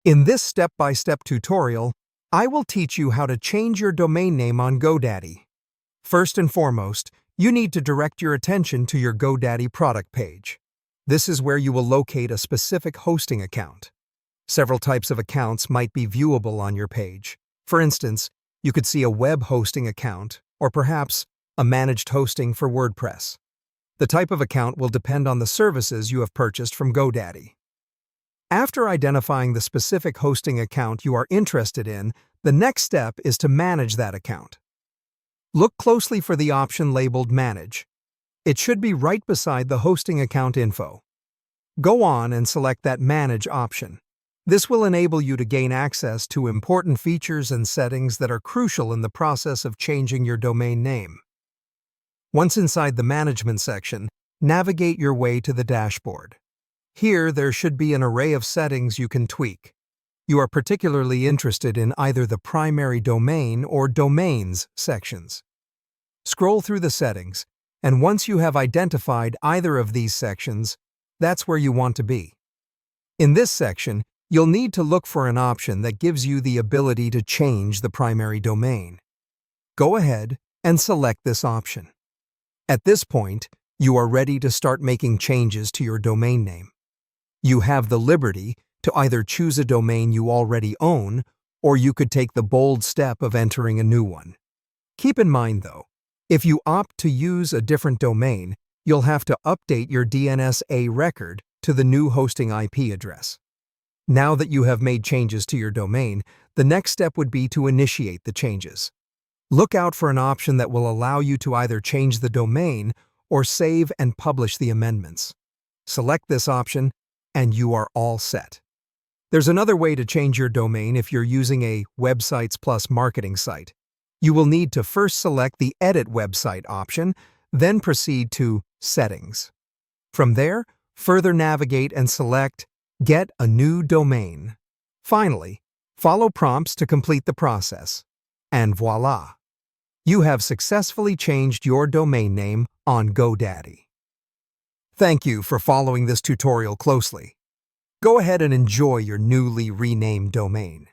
In this step-by-step tutorial, I will teach you how to change your domain name on GoDaddy. First and foremost, you need to direct your attention to your GoDaddy product page. This is where you will locate a specific hosting account. Several types of accounts might be viewable on your page. For instance, you could see a web hosting account, or perhaps a managed hosting for WordPress. The type of account will depend on the services you have purchased from GoDaddy. After identifying the specific hosting account you are interested in, the next step is to manage that account. Look closely for the option labeled Manage. It should be right beside the hosting account info. Go on and select that Manage option. This will enable you to gain access to important features and settings that are crucial in the process of changing your domain name. Once inside the Management section, navigate your way to the dashboard. Here, there should be an array of settings you can tweak. You are particularly interested in either the primary domain or domains sections. Scroll through the settings, and once you have identified either of these sections, that's where you want to be. In this section, you'll need to look for an option that gives you the ability to change the primary domain. Go ahead and select this option. At this point, you are ready to start making changes to your domain name. You have the liberty to either choose a domain you already own, or you could take the bold step of entering a new one. Keep in mind, though, if you opt to use a different domain, you'll have to update your DNS-A record to the new hosting IP address. Now that you have made changes to your domain, the next step would be to initiate the changes. Look out for an option that will allow you to either change the domain or save and publish the amendments. Select this option, and you are all set. There's another way to change your domain if you're using a Websites Plus marketing site. You will need to first select the Edit Website option, then proceed to Settings. From there, further navigate and select Get a New Domain. Finally, follow prompts to complete the process. And voila! You have successfully changed your domain name on GoDaddy. Thank you for following this tutorial closely. Go ahead and enjoy your newly renamed domain.